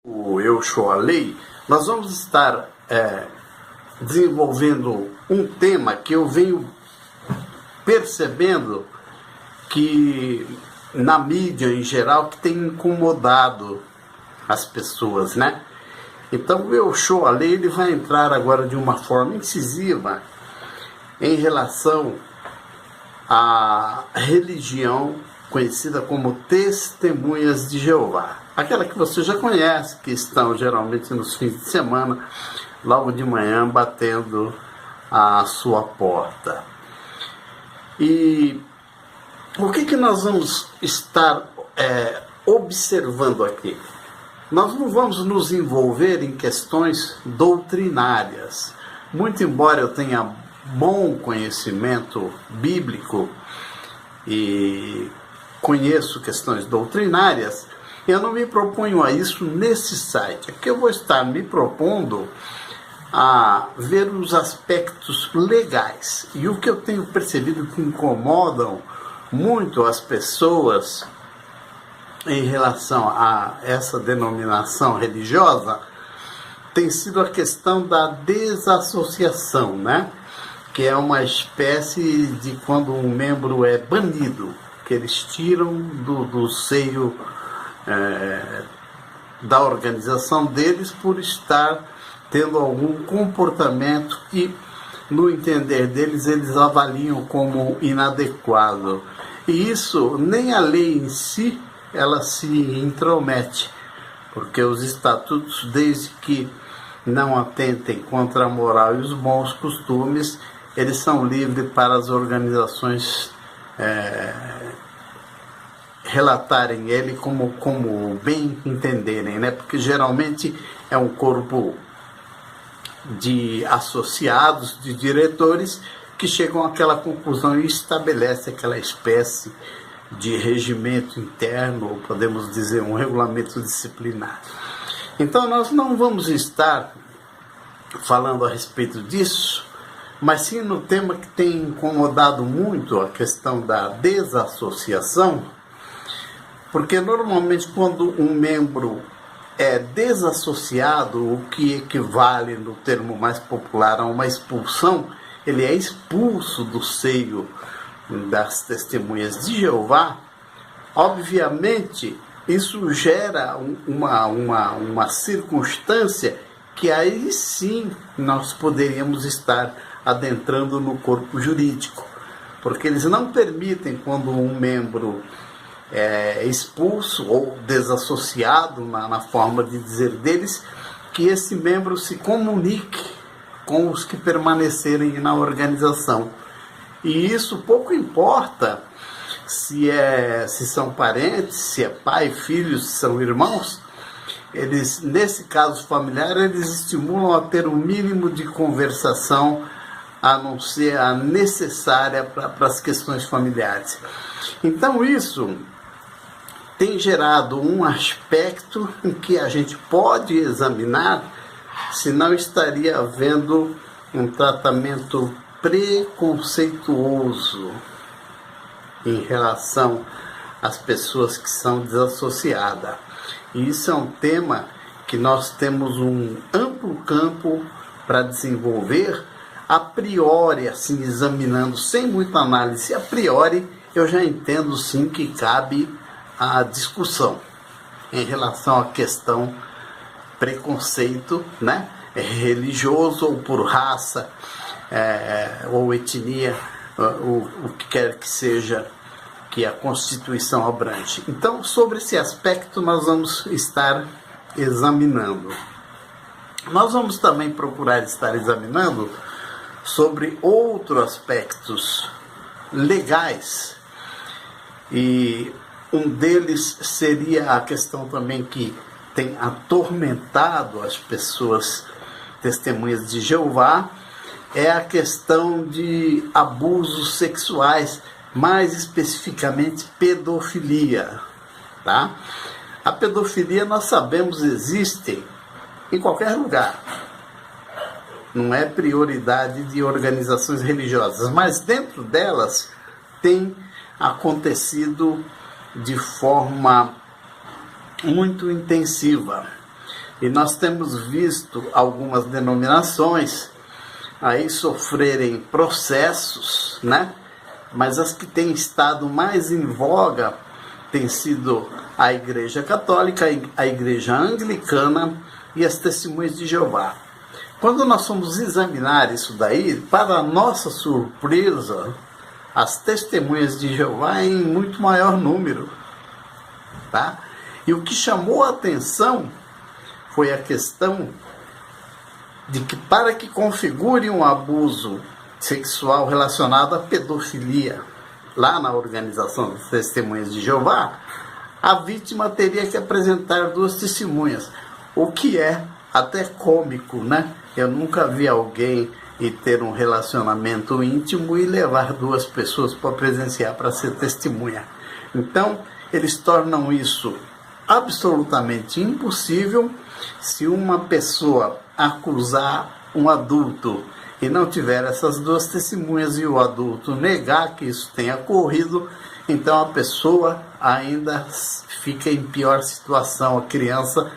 O Eu Show a Lei, nós vamos estar desenvolvendo um tema que eu venho percebendo que na mídia em geral que tem incomodado as pessoas, né? Então o Eu Show a Lei ele vai entrar agora de uma forma incisiva em relação à religião conhecida como Testemunhas de Jeová. Aquela que você já conhece, que estão geralmente nos fins de semana, logo de manhã, batendo a sua porta. E o que nós vamos estar observando aqui? Nós não vamos nos envolver em questões doutrinárias. Muito embora eu tenha bom conhecimento bíblico e conheço questões doutrinárias, eu não me proponho a isso nesse site. Aqui eu vou estar me propondo a ver os aspectos legais. E o que eu tenho percebido que incomodam muito as pessoas em relação a essa denominação religiosa tem sido a questão da desassociação, né? Que é uma espécie de quando um membro é banido, que eles tiram do seio da organização deles por estar tendo algum comportamento que, no entender deles, eles avaliam como inadequado. E isso, nem a lei em si, ela se intromete, porque os estatutos, desde que não atentem contra a moral e os bons costumes, eles são livres para as organizações relatarem ele como bem entenderem, né? Porque geralmente é um corpo de associados, de diretores, que chegam àquela conclusão e estabelece aquela espécie de regimento interno, ou podemos dizer um regulamento disciplinar. Então nós não vamos estar falando a respeito disso, mas sim no tema que tem incomodado muito a questão da desassociação, porque normalmente quando um membro é desassociado, o que equivale no termo mais popular a uma expulsão, ele é expulso do seio das Testemunhas de Jeová. Obviamente isso gera uma circunstância que aí sim nós poderíamos estar adentrando no corpo jurídico, porque eles não permitem, quando um membro é expulso ou desassociado, na forma de dizer deles, que esse membro se comunique com os que permanecerem na organização. E isso pouco importa se são parentes, se é pai, filhos, se são irmãos. Eles, nesse caso familiar, eles estimulam a ter o mínimo de conversação, a não ser a necessária para as questões familiares. Então isso tem gerado um aspecto em que a gente pode examinar se não estaria havendo um tratamento preconceituoso em relação às pessoas que são desassociadas. E isso é um tema que nós temos um amplo campo para desenvolver. A priori, assim, examinando sem muita análise, a priori eu já entendo sim que cabe a discussão em relação à questão preconceito, né? Religioso ou por raça, ou etnia, o que quer que seja que a Constituição abrange. Então, sobre esse aspecto nós vamos estar examinando. Nós vamos também procurar estar examinando sobre outros aspectos legais, e um deles seria a questão também que tem atormentado as pessoas Testemunhas de Jeová, é a questão de abusos sexuais, mais especificamente pedofilia, tá? A pedofilia, nós sabemos, existe em qualquer lugar. Não é prioridade de organizações religiosas, mas dentro delas tem acontecido de forma muito intensiva. E nós temos visto algumas denominações aí sofrerem processos, né? Mas as que têm estado mais em voga têm sido a Igreja Católica, a Igreja Anglicana e as Testemunhas de Jeová. Quando nós fomos examinar isso daí, para nossa surpresa, as Testemunhas de Jeová em muito maior número, tá? E o que chamou a atenção foi a questão de que, para que configure um abuso sexual relacionado à pedofilia, lá na organização das Testemunhas de Jeová, a vítima teria que apresentar 2 testemunhas, o que é até cômico, né? Eu nunca vi alguém ir ter um relacionamento íntimo e levar 2 pessoas para presenciar, para ser testemunha. Então, eles tornam isso absolutamente impossível. Se uma pessoa acusar um adulto e não tiver essas 2 testemunhas e o adulto negar que isso tenha ocorrido, então a pessoa ainda fica em pior situação, a criança,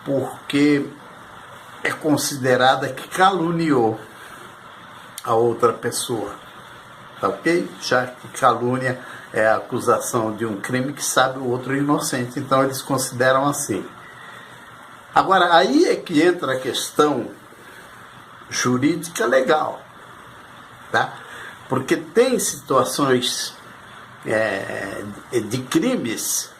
porque é considerada que caluniou a outra pessoa, tá ok? Já que calúnia é a acusação de um crime que sabe o outro inocente, então eles consideram assim. Agora, aí é que entra a questão jurídica legal, tá? Porque tem situações de crimes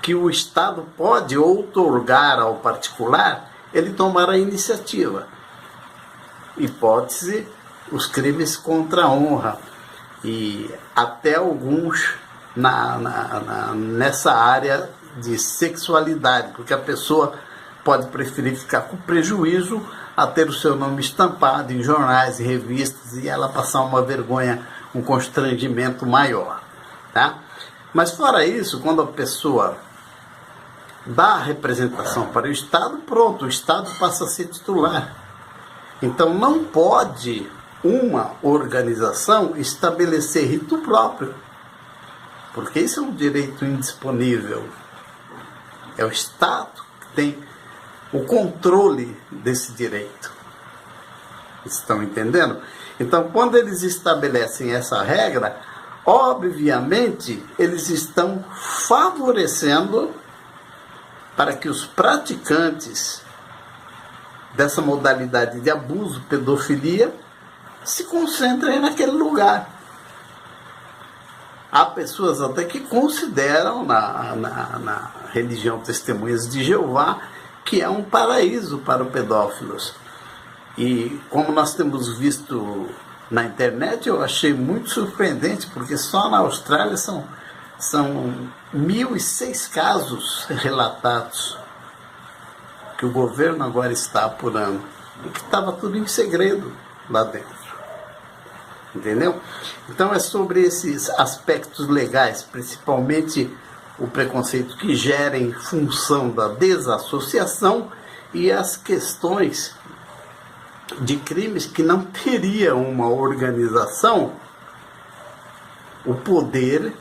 que o Estado pode outorgar ao particular ele tomar a iniciativa. Hipótese, os crimes contra a honra, e até alguns nessa área de sexualidade, porque a pessoa pode preferir ficar com prejuízo a ter o seu nome estampado em jornais e revistas e ela passar uma vergonha, um constrangimento maior, tá? Mas fora isso, quando a pessoa dá a representação para o Estado, pronto, o Estado passa a ser titular. Então não pode uma organização estabelecer rito próprio, porque isso é um direito indisponível. É o Estado que tem o controle desse direito. Estão entendendo? Então, quando eles estabelecem essa regra, obviamente, eles estão favorecendo para que os praticantes dessa modalidade de abuso, pedofilia, se concentrem naquele lugar. Há pessoas até que consideram na religião Testemunhas de Jeová que é um paraíso para os pedófilos. E como nós temos visto na internet, eu achei muito surpreendente, porque só na Austrália são 1.006 casos relatados que o governo agora está apurando e que estava tudo em segredo lá dentro. Entendeu? Então é sobre esses aspectos legais, principalmente o preconceito que gera em função da desassociação e as questões de crimes que não teria uma organização o poder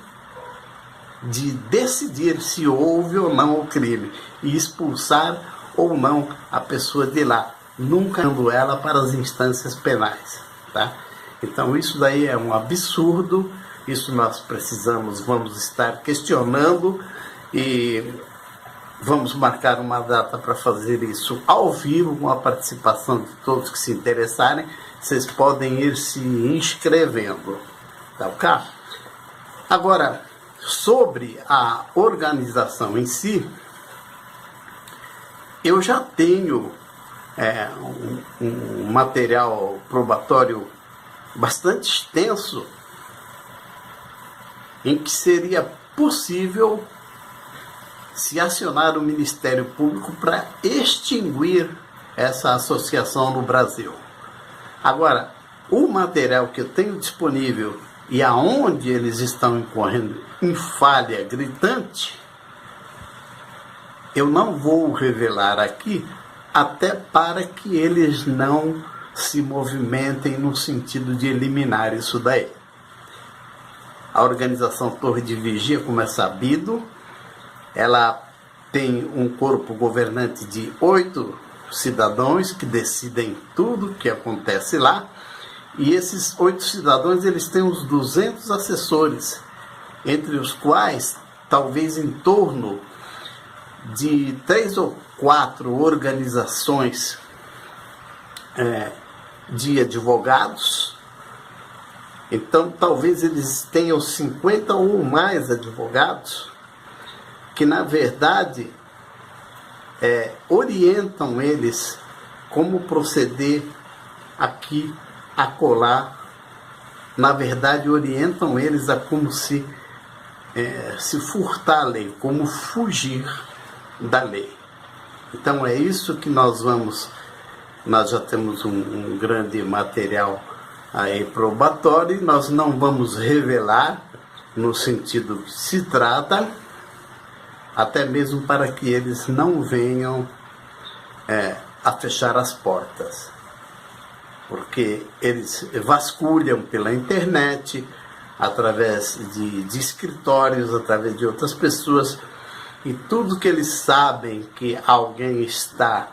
de decidir se houve ou não o crime e expulsar ou não a pessoa de lá, nunca dando ela para as instâncias penais, tá? Então isso daí é um absurdo, isso nós vamos estar questionando e vamos marcar uma data para fazer isso ao vivo, com a participação de todos que se interessarem. Vocês podem ir se inscrevendo, tá ok? Agora, sobre a organização em si, eu já tenho um material probatório bastante extenso em que seria possível se acionar o Ministério Público para extinguir essa associação no Brasil. Agora, o material que eu tenho disponível e aonde eles estão incorrendo em falha gritante, eu não vou revelar aqui, até para que eles não se movimentem no sentido de eliminar isso daí. A organização Torre de Vigia, como é sabido, ela tem um corpo governante de 8 cidadãos que decidem tudo que acontece lá, e esses 8 cidadãos eles têm uns 200 assessores, entre os quais talvez em torno de 3 ou 4 organizações de advogados. Então talvez eles tenham 50 ou mais advogados que na verdade orientam eles como proceder aqui, acolá. Na verdade orientam eles a como se furtar a lei, como fugir da lei. Então é isso que nós já temos um grande material aí probatório, nós não vamos revelar no sentido que se trata, até mesmo para que eles não venham a fechar as portas, porque eles vasculham pela internet, através de escritórios, através de outras pessoas, e tudo que eles sabem que alguém está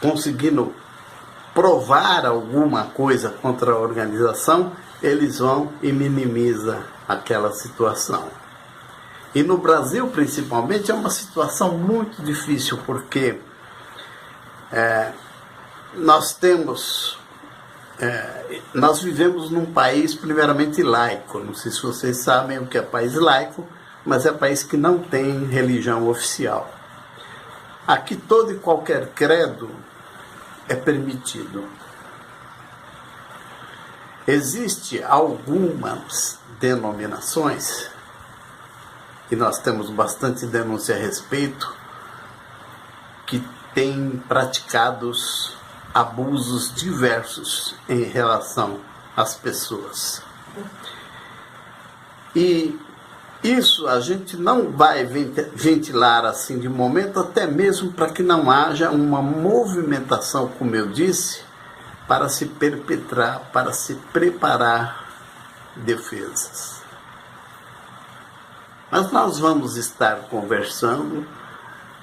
conseguindo provar alguma coisa contra a organização, eles vão e minimizam aquela situação. E no Brasil, principalmente, é uma situação muito difícil, porque nós vivemos num país primeiramente laico. Não sei se vocês sabem o que é país laico, mas é país que não tem religião oficial. Aqui todo e qualquer credo é permitido. Existem algumas denominações, e nós temos bastante denúncia a respeito, que têm praticados abusos diversos em relação às pessoas. E isso a gente não vai ventilar assim de momento, até mesmo para que não haja uma movimentação, como eu disse, para se perpetrar, para se preparar defesas. Mas nós vamos estar conversando,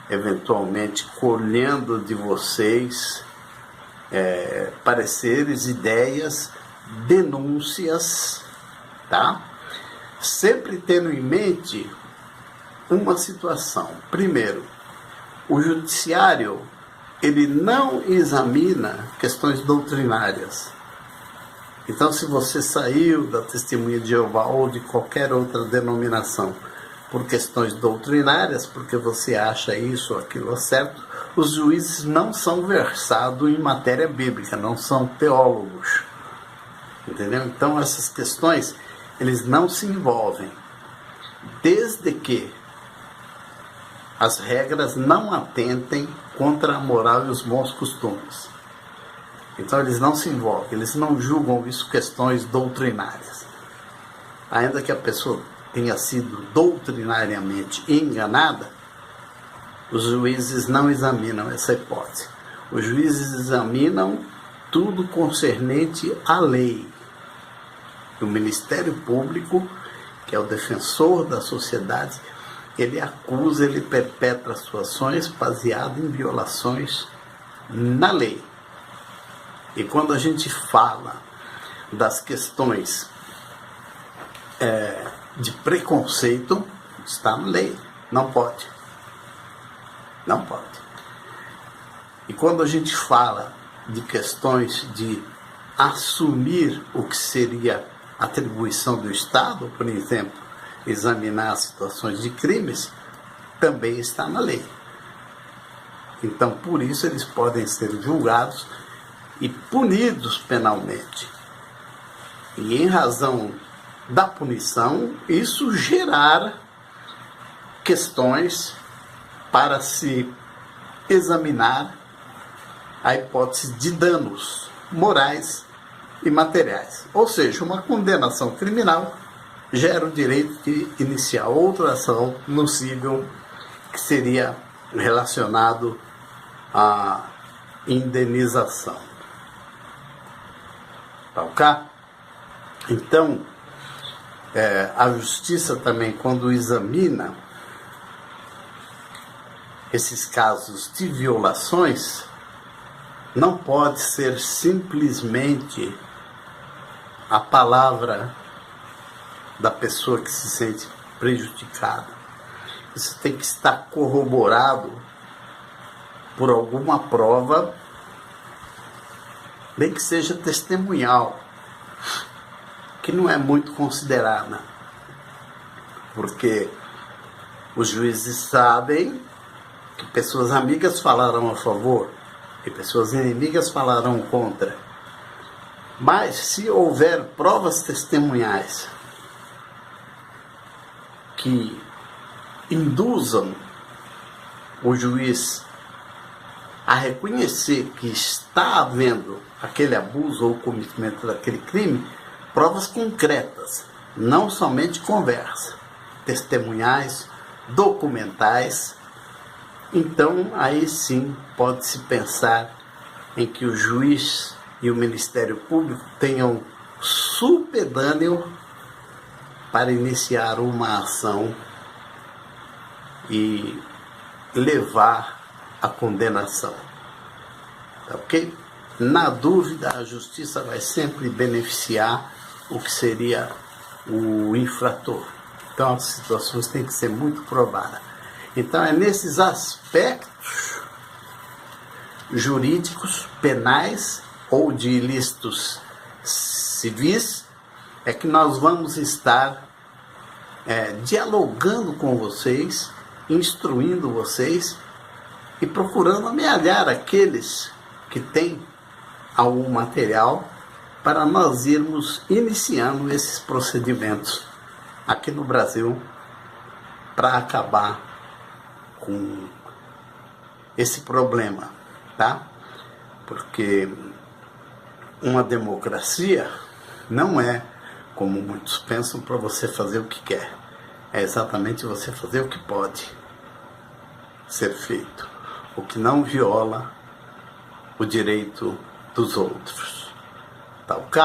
eventualmente colhendo de vocês pareceres, ideias, denúncias, tá? Sempre tendo em mente uma situação. Primeiro, o judiciário, ele não examina questões doutrinárias. Então, se você saiu da Testemunha de Jeová ou de qualquer outra denominação por questões doutrinárias, porque você acha isso ou aquilo certo, os juízes não são versados em matéria bíblica, não são teólogos. Entendeu? Então, essas questões, eles não se envolvem, desde que as regras não atentem contra a moral e os bons costumes. Então eles não se envolvem, eles não julgam isso questões doutrinárias. Ainda que a pessoa tenha sido doutrinariamente enganada, os juízes não examinam essa hipótese. Os juízes examinam tudo concernente à lei. O Ministério Público, que é o defensor da sociedade, ele acusa, ele perpetra suas ações baseado em violações na lei. E quando a gente fala das questões de preconceito, está na lei, não pode. Não pode. E quando a gente fala de questões de assumir o que seria atribuição do Estado, por exemplo, examinar situações de crimes, também está na lei. Então, por isso, eles podem ser julgados e punidos penalmente. E em razão da punição, isso gerar questões para se examinar a hipótese de danos morais e materiais. Ou seja, uma condenação criminal gera o direito de iniciar outra ação no cível, que seria relacionado à indenização. Tá ok? Então, a justiça também, quando examina esses casos de violações, não pode ser simplesmente a palavra da pessoa que se sente prejudicada. Isso tem que estar corroborado por alguma prova, nem que seja testemunhal, que não é muito considerada, porque os juízes sabem que pessoas amigas falaram a favor e pessoas inimigas falaram contra. Mas se houver provas testemunhais que induzam o juiz a reconhecer que está havendo aquele abuso ou cometimento daquele crime, provas concretas, não somente conversa, testemunhais, documentais, então aí sim pode-se pensar em que o juiz e o Ministério Público tenham supedâneo para iniciar uma ação e levar a condenação. Tá ok? Na dúvida, a justiça vai sempre beneficiar o que seria o infrator. Então, as situações têm que ser muito provadas. Então, é nesses aspectos jurídicos, penais ou de ilícitos civis é que nós vamos estar dialogando com vocês, instruindo vocês e procurando amealhar aqueles que têm algum material para nós irmos iniciando esses procedimentos aqui no Brasil para acabar com esse problema, tá? Porque uma democracia não é, como muitos pensam, para você fazer o que quer. É exatamente você fazer o que pode ser feito, o que não viola o direito dos outros. Tá ok?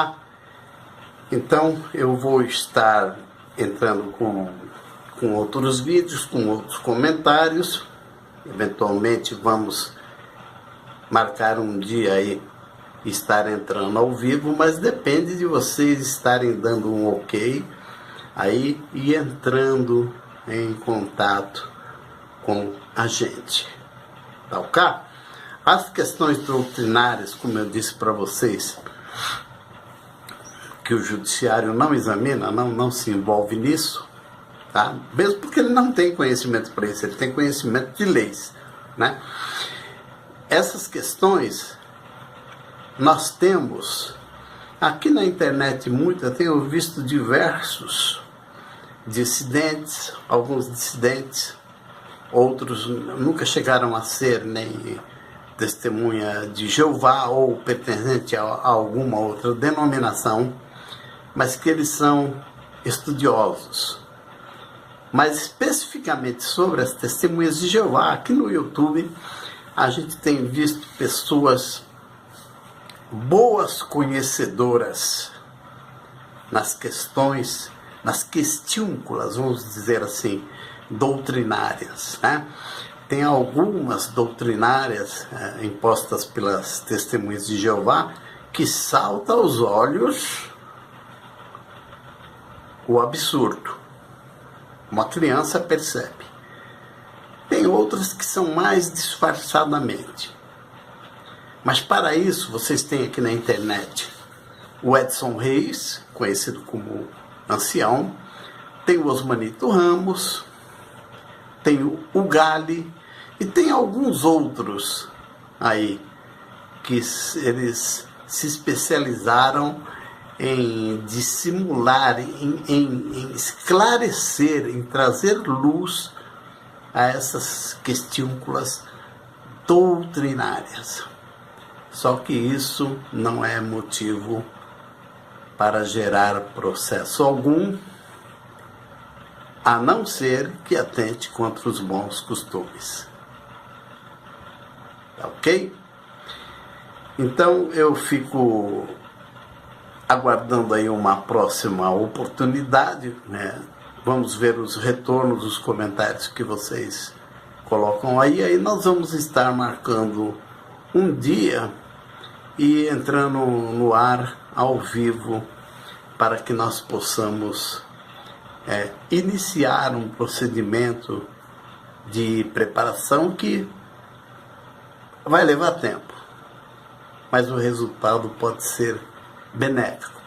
Então eu vou estar entrando com outros vídeos, com outros comentários. Eventualmente vamos marcar um dia aí, estar entrando ao vivo, mas depende de vocês estarem dando um ok aí e entrando em contato com a gente. Tá ok? As questões doutrinárias, como eu disse para vocês, que o judiciário não examina, não se envolve nisso, tá? Mesmo porque ele não tem conhecimento para isso, ele tem conhecimento de leis, né? Essas questões nós temos aqui na internet eu tenho visto diversos dissidentes, alguns dissidentes, outros nunca chegaram a ser nem testemunha de Jeová ou pertencente a alguma outra denominação, mas que eles são estudiosos. Mas especificamente sobre as testemunhas de Jeová, aqui no YouTube, a gente tem visto pessoas boas conhecedoras nas questões, nas questiúnculas, vamos dizer assim, doutrinárias, né? Tem algumas doutrinárias impostas pelas testemunhas de Jeová que salta aos olhos o absurdo. Uma criança percebe. Tem outras que são mais disfarçadamente. Mas para isso, vocês têm aqui na internet o Edson Reis, conhecido como Ancião, tem o Osmanito Ramos, tem o Gali e tem alguns outros aí que eles se especializaram em dissimular, em esclarecer, em trazer luz a essas questiúnculas doutrinárias. Só que isso não é motivo para gerar processo algum, a não ser que atente contra os bons costumes. Tá ok? Então eu fico aguardando aí uma próxima oportunidade, né? Vamos ver os retornos, os comentários que vocês colocam aí nós vamos estar marcando um dia e entrando no ar ao vivo para que nós possamos iniciar um procedimento de preparação que vai levar tempo, mas o resultado pode ser benéfico.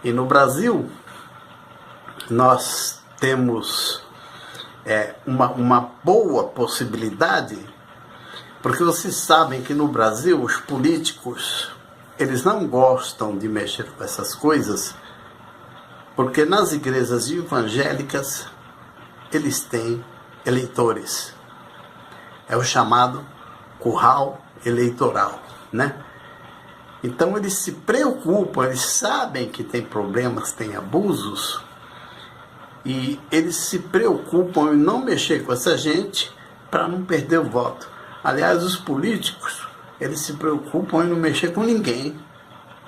E no Brasil, nós temos uma boa possibilidade, porque vocês sabem que no Brasil os políticos, eles não gostam de mexer com essas coisas, porque nas igrejas evangélicas eles têm eleitores. É o chamado curral eleitoral, né? Então eles se preocupam, eles sabem que tem problemas, tem abusos, e eles se preocupam em não mexer com essa gente para não perder o voto. Aliás, os políticos, eles se preocupam em não mexer com ninguém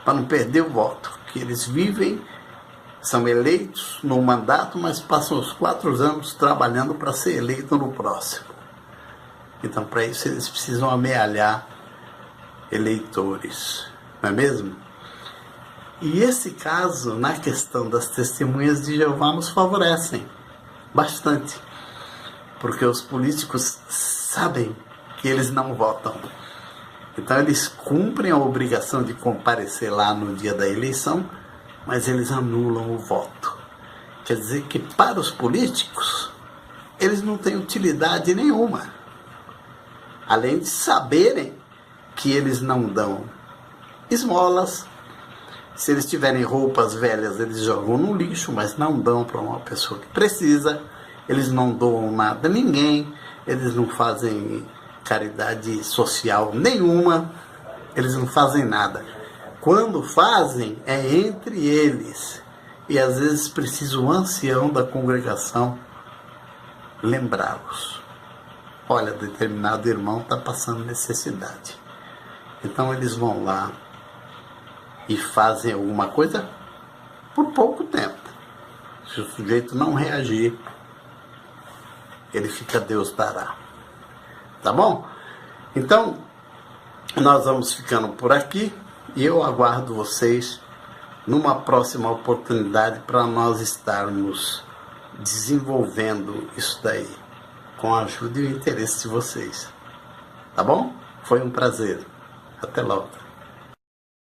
para não perder o voto, que eles vivem, são eleitos no mandato, mas passam os 4 anos trabalhando para ser eleito no próximo. Então, para isso, eles precisam amealhar eleitores, não é mesmo? E esse caso, na questão das testemunhas de Jeová, nos favorecem bastante, porque os políticos sabem que eles não votam. Então, eles cumprem a obrigação de comparecer lá no dia da eleição, mas eles anulam o voto. Quer dizer que para os políticos, eles não têm utilidade nenhuma, além de saberem que eles não dão esmolas. Se eles tiverem roupas velhas, eles jogam no lixo, mas não dão para uma pessoa que precisa. Eles não doam nada a ninguém, eles não fazem caridade social nenhuma, eles não fazem nada. Quando fazem, é entre eles. E às vezes precisa o ancião da congregação lembrá-los. Olha, determinado irmão está passando necessidade. Então eles vão lá e fazem alguma coisa por pouco tempo. Se o sujeito não reagir, ele fica Deus dará. Tá bom? Então, nós vamos ficando por aqui e eu aguardo vocês numa próxima oportunidade para nós estarmos desenvolvendo isso daí, com a ajuda e o interesse de vocês. Tá bom? Foi um prazer. Até logo.